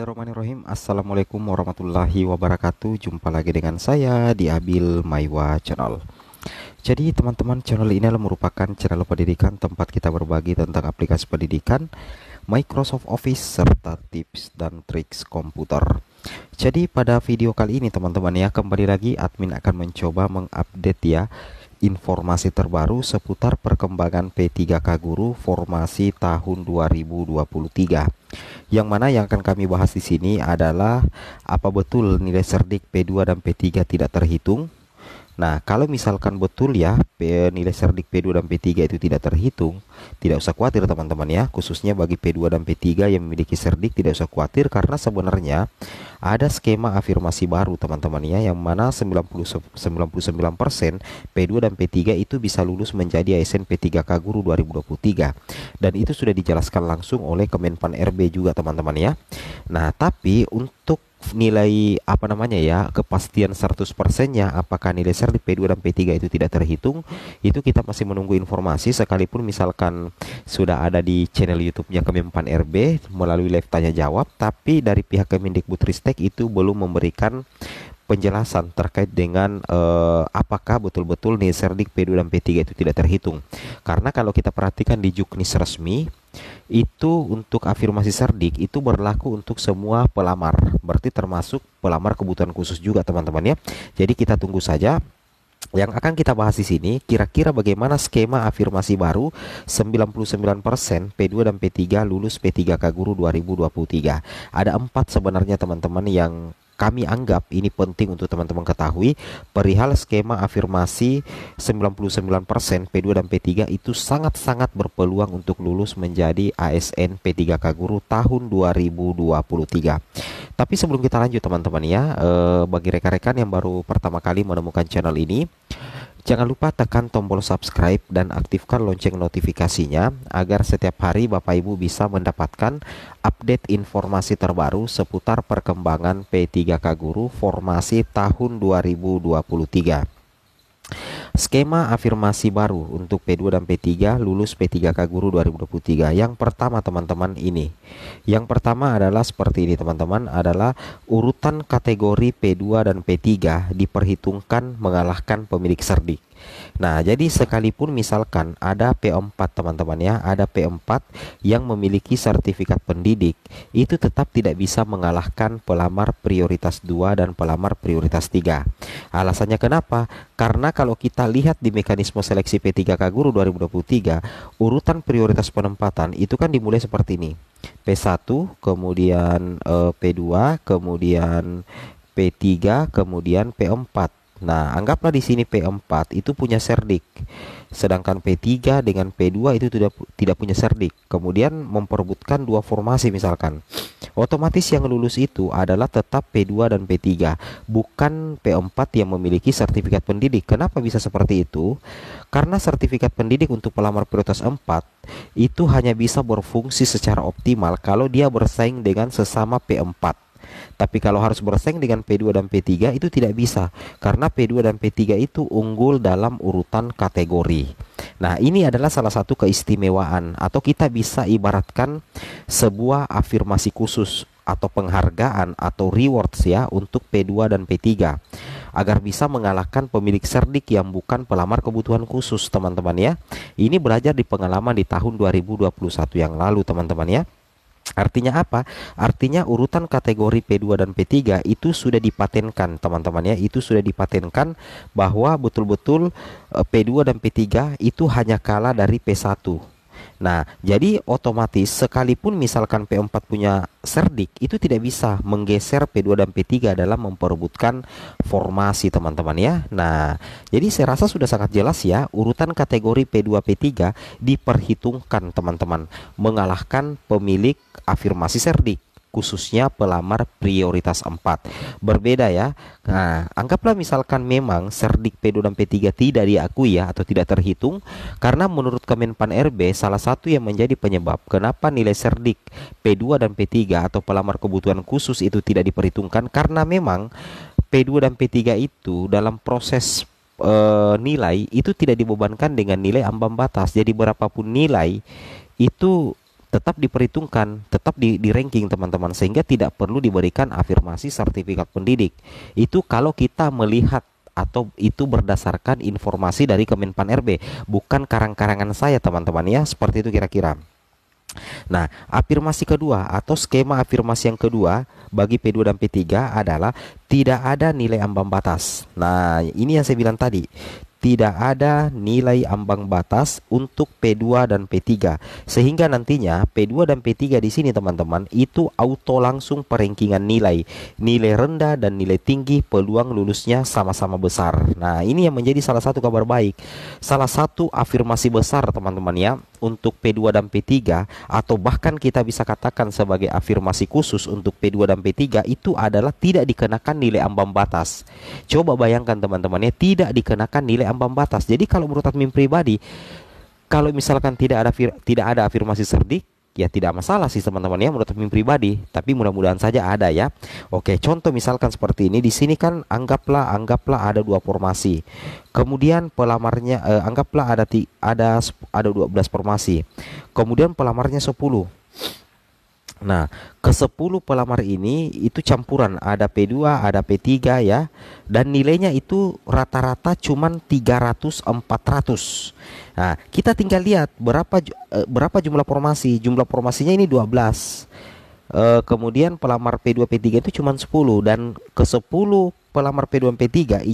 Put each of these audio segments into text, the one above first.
Bismillahirrahmanirrahim. Assalamualaikum warahmatullahi wabarakatuh. Jumpa lagi dengan saya di Abil Maiwa Channel. Jadi teman-teman, channel ini adalah merupakan channel pendidikan tempat kita berbagi tentang aplikasi pendidikan, Microsoft Office, serta tips dan triks komputer. Jadi pada video kali ini teman-teman ya, kembali lagi admin akan mencoba mengupdate ya informasi terbaru seputar perkembangan P3K Guru formasi tahun 2023. Yang mana yang akan kami bahas di sini adalah apa betul nilai cerdik P2 dan P3 tidak terhitung. Nah, kalau misalkan betul ya nilai cerdik P2 dan P3 itu tidak terhitung, tidak usah khawatir teman-teman ya. Khususnya bagi P2 dan P3 yang memiliki cerdik, tidak usah khawatir karena sebenarnya ada skema afirmasi baru teman-teman ya, yang mana 99% P2 dan P3 itu bisa lulus menjadi ASN P3K Guru 2023. Dan itu sudah dijelaskan langsung oleh Kemenpan RB juga teman-teman ya. Nah, tapi untuk nilai kepastian 100%-nya apakah nilai cerdik P2 dan P3 itu tidak terhitung, itu kita masih menunggu informasi. Sekalipun misalkan sudah ada di channel YouTube-nya Kemenpan RB melalui live tanya jawab, tapi dari pihak Kemendikbudristek itu belum memberikan penjelasan terkait dengan apakah betul-betul nilai cerdik P2 dan P3 itu tidak terhitung. Karena kalau kita perhatikan di Juknis resmi itu untuk afirmasi cerdik itu berlaku untuk semua pelamar, berarti termasuk pelamar kebutuhan khusus juga teman-teman ya. Jadi kita tunggu saja. Yang akan kita bahas di sini kira-kira bagaimana skema afirmasi baru 99% P2 dan P3 lulus P3K Guru 2023. Ada 4 sebenarnya teman-teman yang kami anggap ini penting untuk teman-teman ketahui perihal skema afirmasi 99% P2 dan P3 itu sangat-sangat berpeluang untuk lulus menjadi ASN P3K Guru tahun 2023. Tapi sebelum kita lanjut teman-teman ya, bagi rekan-rekan yang baru pertama kali menemukan channel ini, jangan lupa tekan tombol subscribe dan aktifkan lonceng notifikasinya agar setiap hari Bapak Ibu bisa mendapatkan update informasi terbaru seputar perkembangan P3K Guru formasi tahun 2023. Skema afirmasi baru untuk P2 dan P3 lulus P3K Guru 2023. Yang pertama teman-teman ini. Yang pertama adalah seperti ini teman-teman, adalah urutan kategori P2 dan P3 diperhitungkan mengalahkan pemilik cerdik. Nah, jadi sekalipun misalkan ada P4 teman-teman ya, ada P4 yang memiliki sertifikat pendidik, itu tetap tidak bisa mengalahkan pelamar prioritas 2 dan pelamar prioritas 3. Alasannya kenapa? Karena kalau kita lihat di mekanisme seleksi P3K Guru 2023, urutan prioritas penempatan itu kan dimulai seperti ini. P1, kemudian P2, kemudian P3, kemudian P4. Nah, anggaplah di sini P4 itu punya cerdik, sedangkan P3 dengan P2 itu tidak punya cerdik. Kemudian memperebutkan dua formasi misalkan. Otomatis yang lulus itu adalah tetap P2 dan P3, bukan P4 yang memiliki sertifikat pendidik. Kenapa bisa seperti itu? Karena sertifikat pendidik untuk pelamar prioritas 4 itu hanya bisa berfungsi secara optimal kalau dia bersaing dengan sesama P4. Tapi kalau harus bersaing dengan P2 dan P3 itu tidak bisa, karena P2 dan P3 itu unggul dalam urutan kategori. Nah, ini adalah salah satu keistimewaan, atau kita bisa ibaratkan sebuah afirmasi khusus atau penghargaan atau rewards ya untuk P2 dan P3 agar bisa mengalahkan pemilik cerdik yang bukan pelamar kebutuhan khusus teman-teman ya. Ini belajar di pengalaman di tahun 2021 yang lalu teman-teman ya. Artinya apa? Artinya urutan kategori P2 dan P3 itu sudah dipatenkan teman-teman ya. Itu sudah dipatenkan bahwa betul-betul P2 dan P3 itu hanya kalah dari P1. Nah, jadi otomatis sekalipun misalkan P4 punya cerdik, itu tidak bisa menggeser P2 dan P3 dalam memperebutkan formasi teman-teman ya. Nah, jadi saya rasa sudah sangat jelas ya, urutan kategori P2 P3 diperhitungkan teman-teman mengalahkan pemilik afirmasi cerdik, khususnya pelamar prioritas 4. Berbeda ya. Nah, anggaplah misalkan memang cerdik P2 dan P3 tidak diakui ya, atau tidak terhitung, karena menurut Kemenpan RB salah satu yang menjadi penyebab kenapa nilai cerdik P2 dan P3 atau pelamar kebutuhan khusus itu tidak diperhitungkan, karena memang P2 dan P3 itu dalam proses nilai itu tidak dibebankan dengan nilai ambang batas. Jadi berapapun nilai itu tetap diperhitungkan, tetap di ranking teman-teman, sehingga tidak perlu diberikan afirmasi sertifikat pendidik. Itu kalau kita melihat atau itu berdasarkan informasi dari Kemenpan RB, bukan karang-karangan saya teman-teman ya, seperti itu kira-kira. Nah, afirmasi kedua atau skema afirmasi yang kedua bagi P2 dan P3 adalah tidak ada nilai ambang batas. Nah, ini yang saya bilang tadi. Tidak ada nilai ambang batas untuk P2 dan P3. Sehingga nantinya P2 dan P3 di sini teman-teman itu auto langsung perankingan nilai. Nilai rendah dan nilai tinggi peluang lulusnya sama-sama besar. Nah, ini yang menjadi salah satu kabar baik. Salah satu afirmasi besar teman-teman ya untuk P2 dan P3, atau bahkan kita bisa katakan sebagai afirmasi khusus untuk P2 dan P3 itu adalah tidak dikenakan nilai ambang batas. Coba bayangkan teman-teman ya, tidak dikenakan nilai ambang batas. Jadi kalau menurut admin pribadi, kalau misalkan tidak ada afirmasi cerdik, ya tidak masalah sih teman-teman ya menurut admin pribadi, tapi mudah-mudahan saja ada ya. Oke, contoh misalkan seperti ini. Di sini kan anggaplah ada dua formasi. Kemudian pelamarnya anggaplah ada 12 formasi. Kemudian pelamarnya 10. Nah, ke-10 pelamar ini itu campuran, ada P2, ada P3 ya. Dan nilainya itu rata-rata cuman 300 400. Nah, kita tinggal lihat berapa jumlah formasi. Jumlah formasinya ini 12. Kemudian pelamar P2 P3 itu cuma 10, dan ke-10 pelamar P2 dan P3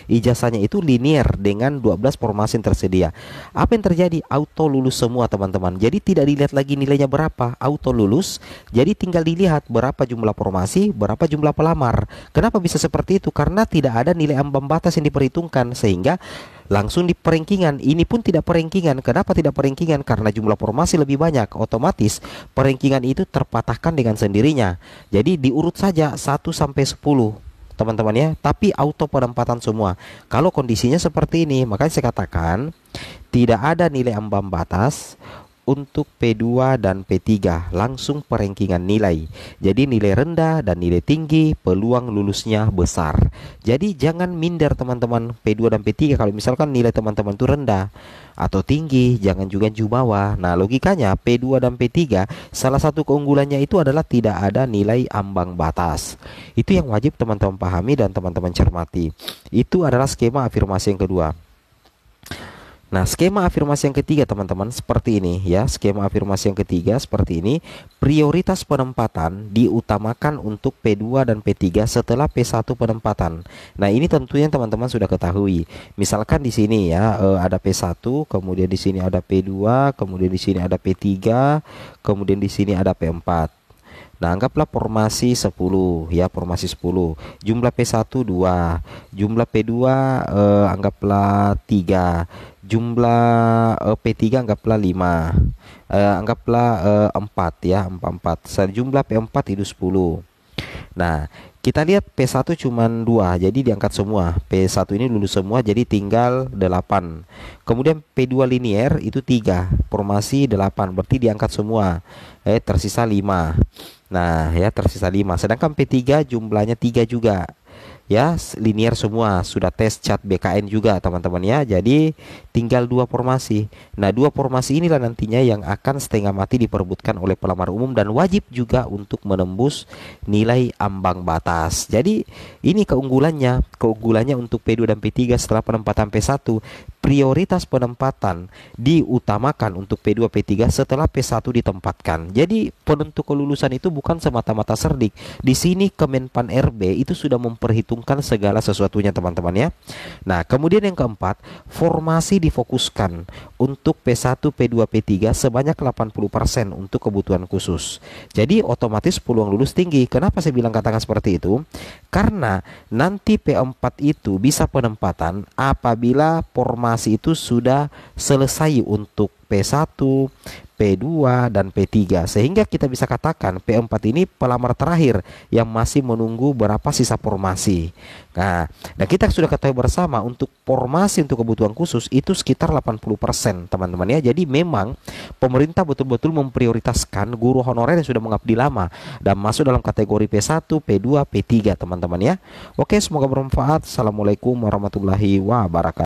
ijazahnya itu linear dengan 12 formasi yang tersedia. Apa yang terjadi? Auto lulus semua teman-teman. Jadi tidak dilihat lagi nilainya berapa, auto lulus. Jadi tinggal dilihat berapa jumlah formasi, berapa jumlah pelamar. Kenapa bisa seperti itu? Karena tidak ada nilai ambang batas yang diperhitungkan, sehingga langsung di perankingan. Ini pun tidak perankingan. Kenapa tidak perankingan? Karena jumlah formasi lebih banyak. Otomatis perankingan itu terpatahkan dengan sendirinya. Jadi diurut saja 1 sampai 10 teman-teman ya, tapi auto penempatan semua. Kalau kondisinya seperti ini, makanya saya katakan tidak ada nilai ambang batas untuk P2 dan P3, langsung perankingan nilai. Jadi nilai rendah dan nilai tinggi peluang lulusnya besar. Jadi jangan minder teman-teman P2 dan P3 kalau misalkan nilai teman-teman itu rendah atau tinggi, jangan juga bawah. Nah, logikanya P2 dan P3 salah satu keunggulannya itu adalah tidak ada nilai ambang batas. Itu yang wajib teman-teman pahami dan teman-teman cermati. Itu adalah skema afirmasi yang kedua. Nah, skema afirmasi yang ketiga teman-teman seperti ini ya. Skema afirmasi yang ketiga seperti ini. Prioritas penempatan diutamakan untuk P2 dan P3 setelah P1 penempatan. Nah, ini tentunya teman-teman sudah ketahui. Misalkan di sini ya ada P1, kemudian di sini ada P2, kemudian di sini ada P3, kemudian di sini ada P4. Nah, anggaplah formasi 10 ya, formasi 10. Jumlah P1 2, jumlah P2 anggaplah 3, jumlah P3 anggaplah 5, anggaplah 4 ya, 4. Jumlah P4 itu 10. Nah, kita lihat P1 cuman 2, jadi diangkat semua. P1 ini lulus semua, jadi tinggal 8. Kemudian P2 linear itu 3, formasi 8, berarti diangkat semua. Tersisa 5. Nah, ya tersisa 5. Sedangkan P3 jumlahnya 3 juga. Ya, linear semua, sudah tes cat BKN juga teman-teman ya. Jadi tinggal 2 formasi. Nah, 2 formasi inilah nantinya yang akan setengah mati diperebutkan oleh pelamar umum dan wajib juga untuk menembus nilai ambang batas. Jadi ini keunggulannya untuk P2 dan P3 setelah penempatan P1. Prioritas penempatan diutamakan untuk P2 P3 setelah P1 ditempatkan. Jadi penentu kelulusan itu bukan semata-mata cerdik. Di sini Kemenpan RB itu sudah memperhitungkan segala sesuatunya teman-teman ya. Nah, kemudian yang keempat, formasi difokuskan untuk P1, P2, P3 sebanyak 80% untuk kebutuhan khusus. Jadi otomatis peluang lulus tinggi. Kenapa saya bilang katakan seperti itu? Karena nanti P4 itu bisa penempatan apabila formasi itu sudah selesai untuk P1, P2 dan P3, sehingga kita bisa katakan P4 ini pelamar terakhir yang masih menunggu berapa sisa formasi. Nah, kita sudah ketahui bersama untuk formasi untuk kebutuhan khusus itu sekitar 80% teman-teman ya. Jadi memang pemerintah betul-betul memprioritaskan guru honorer yang sudah mengabdi lama dan masuk dalam kategori P1, P2, P3 teman-teman ya. Oke, semoga bermanfaat. Assalamualaikum warahmatullahi wabarakatuh.